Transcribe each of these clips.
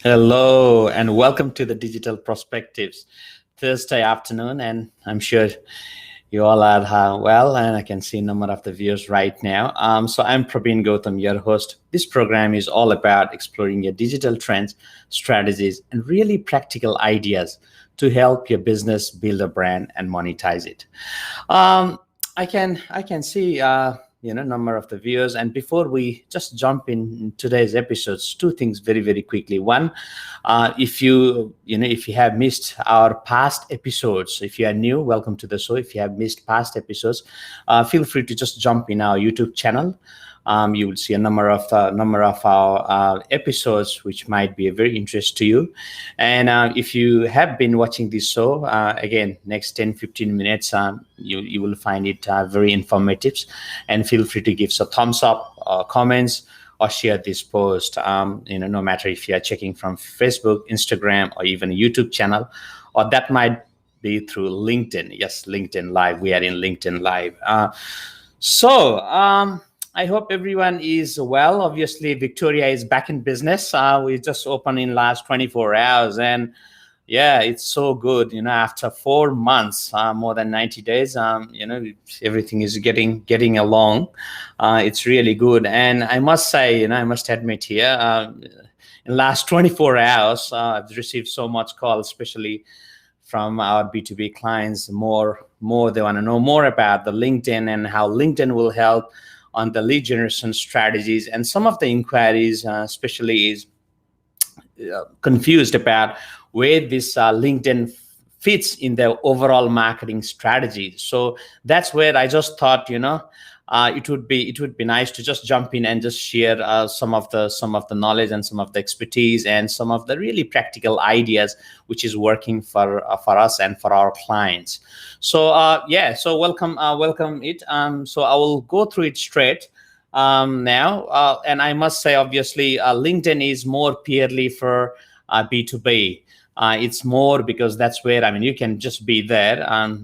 Hello and welcome to the Digital Perspectives Thursday afternoon. And I'm sure you all are well, and I can see a number of the viewers right now. So I'm Praveen Gautam, your host. This program is all about exploring your digital trends, strategies, and really practical ideas to help your business build a brand and monetize it. I can see number of the viewers, and before we just jump in today's episodes, two things very quickly. One, if you have missed our past episodes, if you are new, welcome to the show. If you have missed past episodes, feel free to just jump in our YouTube channel. You will see a number of our episodes which might be of very interest to you. And if you have been watching this show, again, next 10-15 minutes, you will find it very informative. And feel free to give us a thumbs up, comments, or share this post. No matter if you are checking from Facebook, Instagram, or even a YouTube channel, or that might be through LinkedIn. Yes, LinkedIn Live. We are in LinkedIn Live. I hope everyone is well. Obviously, Victoria is back in business. We just opened in last 24 hours, and yeah, it's so good. After 4 months, more than 90 days, everything is getting along. It's really good, and I must say, I must admit here, in last 24 hours, I've received so much call, especially from our B2B clients. More they want to know more about the LinkedIn and how LinkedIn will help on the lead generation strategies. And some of the inquiries, especially, is confused about where this LinkedIn fits in their overall marketing strategy. So that's where I just thought, it would be nice to just jump in and just share some of the knowledge and some of the expertise and some of the really practical ideas which is working for us and for our clients. So so welcome it. So I will go through it straight now, and I must say, obviously, LinkedIn is more purely for B2B. It's more because that's where, you can just be there.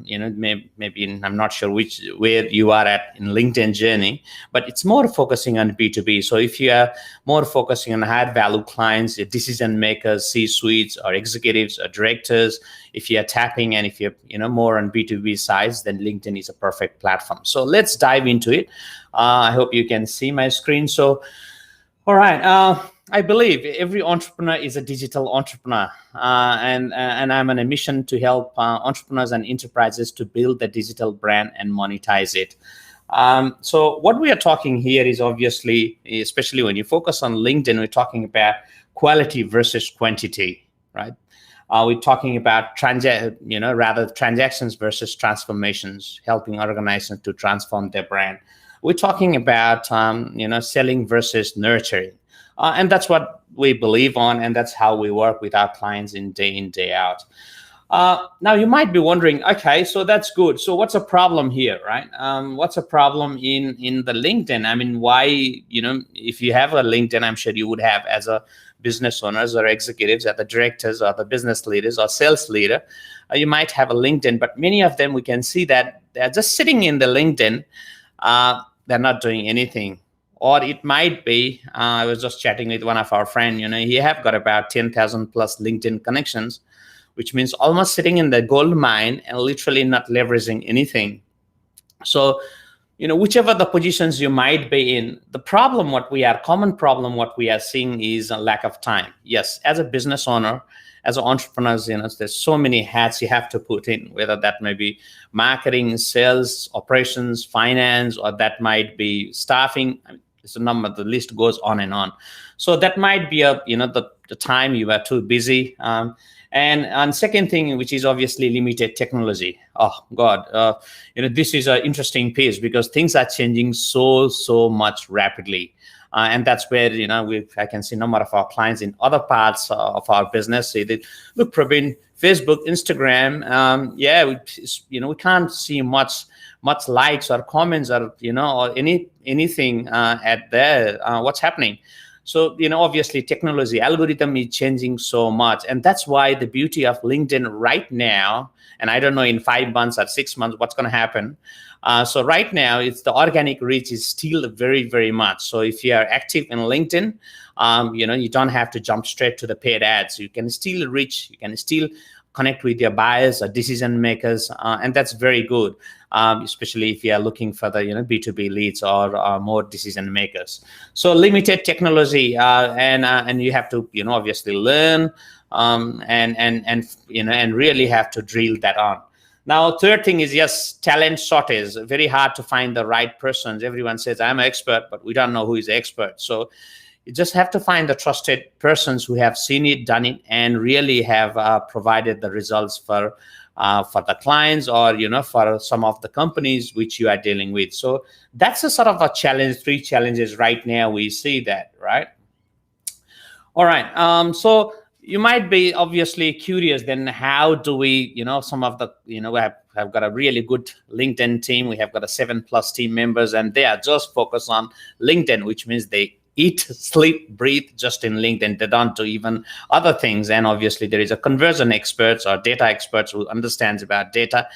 Maybe I'm not sure where you are at in LinkedIn journey, but it's more focusing on B2B. So if you are more focusing on higher value clients, decision makers, C-suites, or executives, or directors, if you are tapping, and if you're more on B2B sides, then LinkedIn is a perfect platform. So let's dive into it. I hope you can see my screen. So, all right. I believe every entrepreneur is a digital entrepreneur, and I'm on a mission to help entrepreneurs and enterprises to build the digital brand and monetize it. So what we are talking here is, obviously, especially when you focus on LinkedIn, we're talking about quality versus quantity, right? We're talking about transactions versus transformations, helping organizations to transform their brand. We're talking about selling versus nurturing. And that's what we believe on, and that's how we work with our clients in, day out. Now, you might be wondering, okay, so that's good. So what's a problem here, right? What's a problem in the LinkedIn? Why, if you have a LinkedIn, I'm sure you would have, as a business owners or executives, or the directors or the business leaders or sales leader, you might have a LinkedIn, but many of them, we can see that they're just sitting in the LinkedIn. They're not doing anything. Or it might be, I was just chatting with one of our friends, he have got about 10,000 plus LinkedIn connections, which means almost sitting in the gold mine and literally not leveraging anything. So, whichever the positions you might be in, common problem what we are seeing is a lack of time. Yes, as a business owner, as entrepreneurs, there's so many hats you have to put in, whether that may be marketing, sales, operations, finance, or that might be staffing. It's a number, the list goes on and on. So that might be the time you are too busy. And second thing, which is obviously limited technology. Oh God, this is an interesting piece because things are changing so much rapidly. And that's where, I can see a number of our clients in other parts of our business say that, look, Praveen, Facebook, Instagram, we can't see much likes or comments or, or anything at there. What's happening? So, obviously technology algorithm is changing so much. And that's why the beauty of LinkedIn right now, and I don't know in 5 months or 6 months what's going to happen. So right now, it's the organic reach is still very, very much. So if you are active in LinkedIn, you don't have to jump straight to the paid ads. You can still reach, you can still connect with your buyers or decision makers, and that's very good, especially if you are looking for the B2B leads or more decision makers. So limited technology, and you have to obviously learn, and really have to drill that on. Now, third thing is, yes, talent shortage. Very hard to find the right persons. Everyone says I'm an expert, but we don't know who is the expert. So you just have to find the trusted persons who have seen it, done it, and really have provided the results for the clients, or for some of the companies which you are dealing with. So that's a sort of a challenge. 3 challenges right now. We see that, right? All right. So you might be obviously curious. Then how do we? Some of the we have got a really good LinkedIn team. We have got a 7+ team members, and they are just focused on LinkedIn, which means they eat, sleep, breathe just in LinkedIn. They don't do even other things. And obviously there is a conversion experts or data experts who understands about data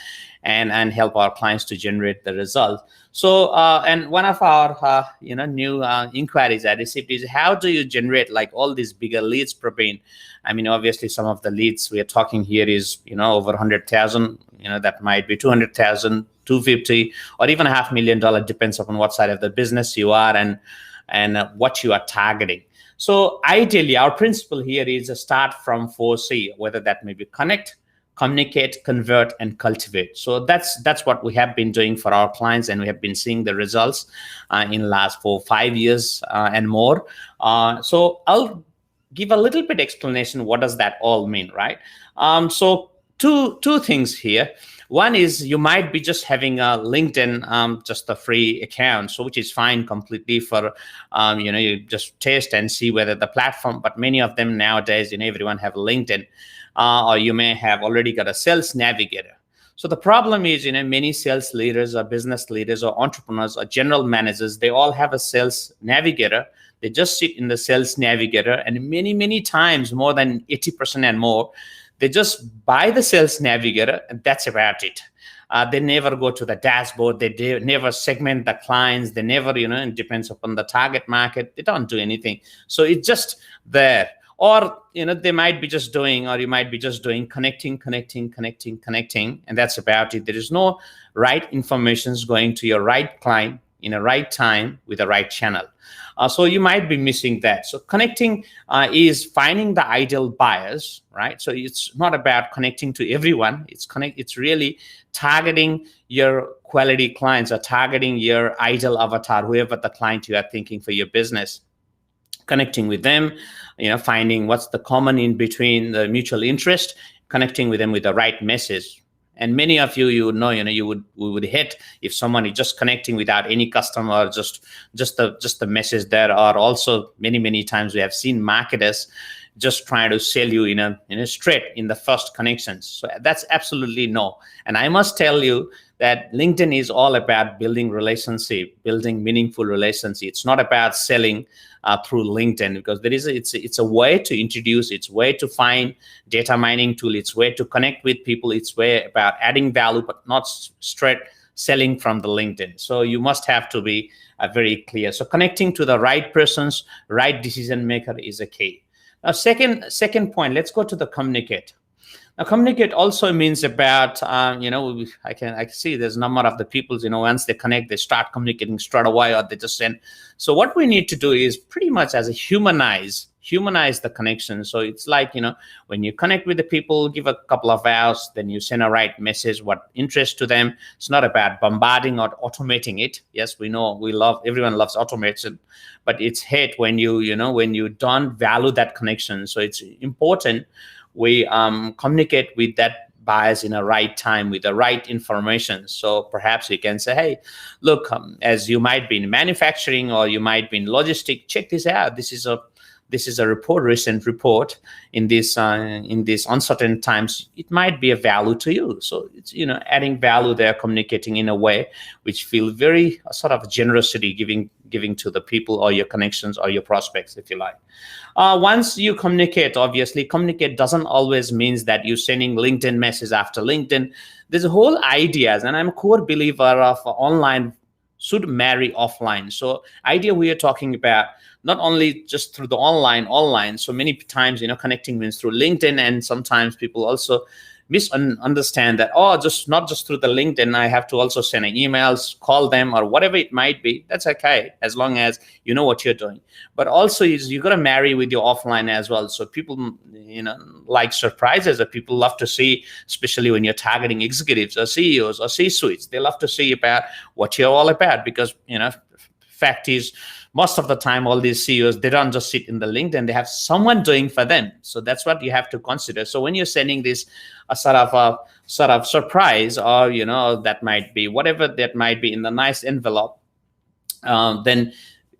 and help our clients to generate the result. So and one of our new inquiries I received is, how do you generate like all these bigger leads, Praveen? I mean, obviously some of the leads we are talking here is over 100,000. That might be 200,000, 250, or even $500,000, depends upon what side of the business you are and what you are targeting. So ideally, our principle here is to start from 4C, whether that may be connect, communicate, convert, and cultivate. So that's what we have been doing for our clients, and we have been seeing the results in the last 4-5 years and more. So I'll give a little bit explanation. What does that all mean, right? So two things here. One is you might be just having a LinkedIn, just a free account, so which is fine completely for, you just test and see whether the platform, but many of them nowadays, everyone have LinkedIn, or you may have already got a sales navigator. So the problem is, many sales leaders or business leaders or entrepreneurs or general managers, they all have a sales navigator. They just sit in the sales navigator, and many times, more than 80% and more, they just buy the sales navigator, and that's about it. They never go to the dashboard. They never segment the clients. They never, it depends upon the target market. They don't do anything. So it's just there. Or, they might be just doing, or you might be just doing connecting, and that's about it. There is no right information going to your right client in a right time with the right channel. So you might be missing that. So connecting is finding the ideal buyers, right? So it's not about connecting to everyone. It's really targeting your quality clients, or targeting your ideal avatar, whoever the client you are thinking for your business. Connecting with them, finding what's the common in between, the mutual interest, connecting with them with the right message. And many of you, we would hate if someone is just connecting without any customer, just the message there. Or also many times we have seen marketers just trying to sell you in a straight in the first connections. So that's absolutely no. And I must tell you that LinkedIn is all about building relationship, building meaningful relationship. It's not about selling through LinkedIn, because it's a way to introduce, it's a way to find data mining tool, it's a way to connect with people, it's a way about adding value, but not straight selling from the LinkedIn. So you must have to be very clear. So connecting to the right persons, right decision maker is a key. Now, second point, let's go to the communicate. Now, communicate also means about, I can see there's a number of the people, once they connect, they start communicating straight away, or they just send. So what we need to do is pretty much as a humanize the connection. So it's like, when you connect with the people, give a couple of hours, then you send a right message, what interests to them. It's not about bombarding or automating it. Yes, we know everyone loves automation, but it's hate when you don't value that connection. So it's important we communicate with that buyers in a right time with the right information. So perhaps you can say, hey, look, as you might be in manufacturing or you might be in logistics, check this out. This is a recent report in this uncertain times. It might be a value to you. So it's adding value there, communicating in a way which feel very sort of generosity, giving giving to the people or your connections or your prospects, if you like. Once you communicate, obviously, communicate doesn't always means that you're sending LinkedIn message after LinkedIn. There's a whole ideas, and I'm a core believer of online should marry offline. So idea we are talking about not only just through the online. So many times, connecting means through LinkedIn, and sometimes people also misunderstand that, just not just through the LinkedIn, I have to also send emails, call them, or whatever it might be. That's okay, as long as you know what you're doing. But also you got to marry with your offline as well. So people, like surprises, that people love to see, especially when you're targeting executives or CEOs or C-suites. They love to see about what you're all about, because, fact is, most of the time, all these CEOs, they don't just sit in the LinkedIn, they have someone doing for them. So that's what you have to consider. So when you're sending this a sort of surprise, or, that might be whatever that might be in the nice envelope, then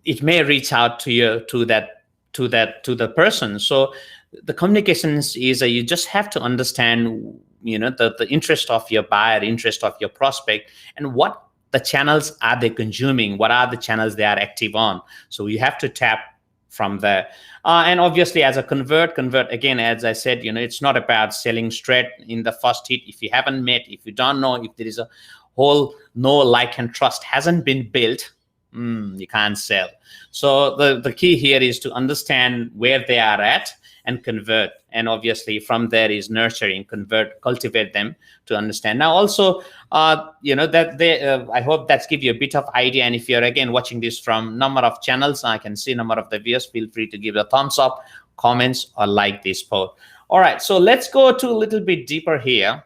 it may reach out to you, to the person. So the communications is you just have to understand, the interest of your buyer, interest of your prospect, and what the channels are they consuming, what are the channels they are active on. So you have to tap from there. And obviously, as a convert again, as I said, it's not about selling straight in the first hit. If you haven't met, if you don't know, if there is a whole know, like, and trust hasn't been built, you can't sell. So the key here is to understand where they are at and convert. And obviously from there is nurturing, convert, cultivate them to understand. Now also, I hope that's give you a bit of idea. And if you're again watching this from number of channels, I can see number of the viewers, feel free to give a thumbs up, comments, or like this post. All right, so let's go to a little bit deeper here.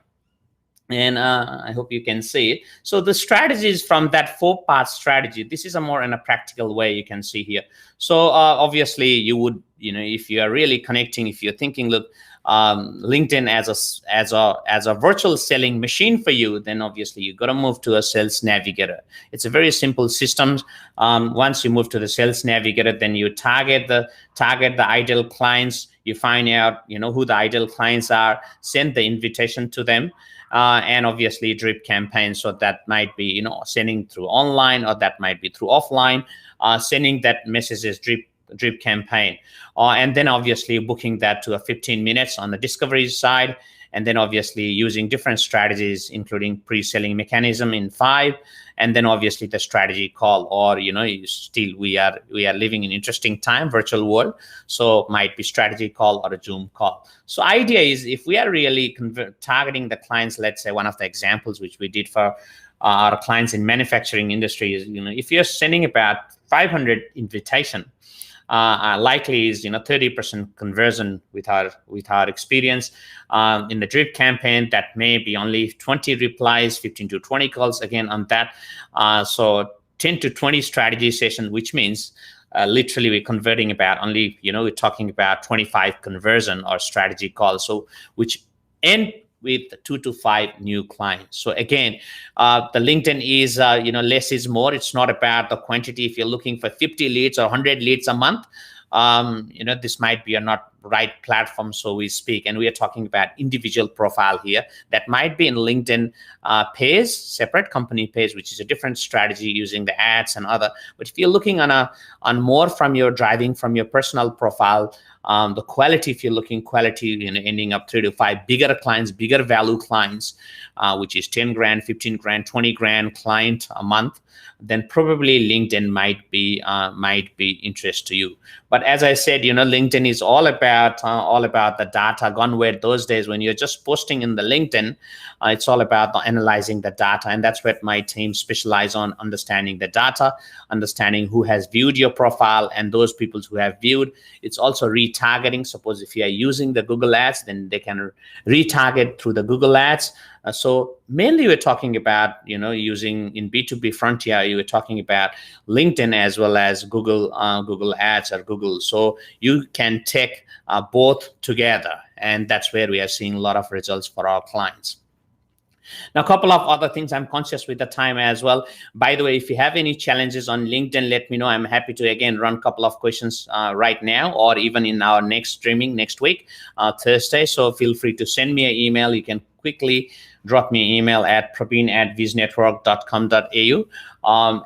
And I hope you can see it. So the strategies from that 4-part strategy, this is a more in a practical way you can see here. So obviously you would, if you are really connecting, if you're thinking, look, LinkedIn as a virtual selling machine for you, then obviously you got to move to a sales navigator. It's a very simple system. Once you move to the sales navigator, then you target the ideal clients. You find out, who the ideal clients are, send the invitation to them. And obviously drip campaign. So that might be, sending through online, or that might be through offline, sending that messages drip campaign. And then obviously booking that to a 15 minutes on the discovery side. And then obviously using different strategies, including pre-selling mechanism in 5, and then obviously the strategy call, or still we are living in interesting time, virtual world, so might be strategy call or a Zoom call. So idea is, if we are really targeting the clients, let's say one of the examples which we did for our clients in manufacturing industry is, if you're sending about 500 invitation, likely is 30% conversion with our experience. In the drip campaign, that may be only 20 replies, 15 to 20 calls again on that. So 10 to 20 strategy sessions, which means literally we're converting about only, we're talking about 25 conversion or strategy calls. So which end with 2 to 5 new clients. So again, the LinkedIn is, less is more. It's not about the quantity. If you're looking for 50 leads or 100 leads a month, this might be a not right platform, so we speak. And we are talking about individual profile here that might be in LinkedIn page, separate company page, which is a different strategy using the ads and other. But if you're looking on more from your driving from your personal profile, the quality, if you're looking quality, ending up 3 to 5 bigger clients, bigger value clients, which is 10 grand, 15 grand, 20 grand client a month, then probably LinkedIn might be interest to you. But as I said, LinkedIn is all about the data. Gone were those days when you're just posting in the LinkedIn. It's all about analyzing the data, and that's what my team specialize on: understanding the data, understanding who has viewed your profile, and those people who have viewed. It's also retargeting. Suppose if you are using the Google Ads, then they can retarget through the Google Ads. So mainly we're talking about, using in B2B frontier, you were talking about LinkedIn as well as Google Ads or Google. So you can take both together, and that's where we are seeing a lot of results for our clients. Now, a couple of other things. I'm conscious with the time as well. By the way, if you have any challenges on LinkedIn, let me know. I'm happy to, again, run a couple of questions right now, or even in our next streaming next week, Thursday. So feel free to send me an email. You can quickly drop me an email at praveen@viznetwork.com.au.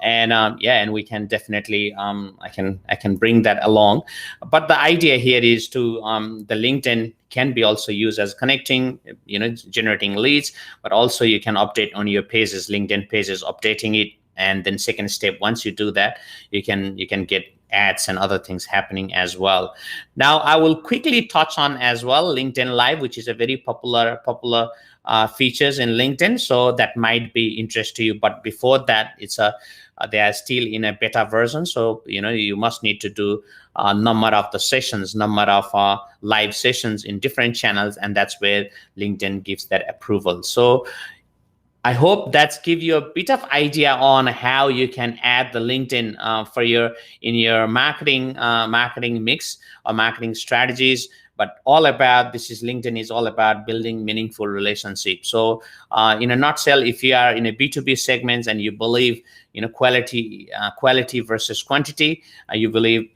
And we can definitely I can bring that along. But the idea here is to the LinkedIn can be also used as connecting, generating leads, but also you can update on your pages, LinkedIn pages, updating it. And then second step, once you do that, you can get ads and other things happening as well. Now I will quickly touch on as well LinkedIn Live, which is a very popular features in LinkedIn, so that might be interest to you. But before that, they are still in a beta version, so you must need to do a number of the sessions, number of live sessions in different channels, and that's where LinkedIn gives that approval. So I hope that's give you a bit of idea on how you can add the LinkedIn in your marketing mix or marketing strategies. But all about LinkedIn is all about building meaningful relationships. So in a nutshell, if you are in a B2B segments and you believe quality versus quantity, you believe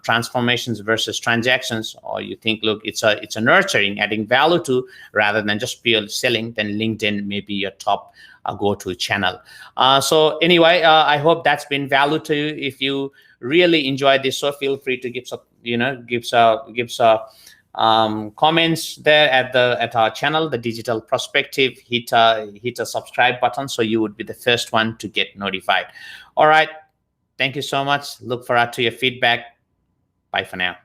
transformations versus transactions, or you think, look, it's a nurturing, adding value to rather than just pure selling, then LinkedIn may be your top go-to channel. So anyway, I hope that's been value to you. If you really enjoyed this, so feel free to give comments there at our channel, The Digital Perspective. Hit a subscribe button so you would be the first one to get notified. All right, thank you so much. Look forward to your feedback. Bye for now.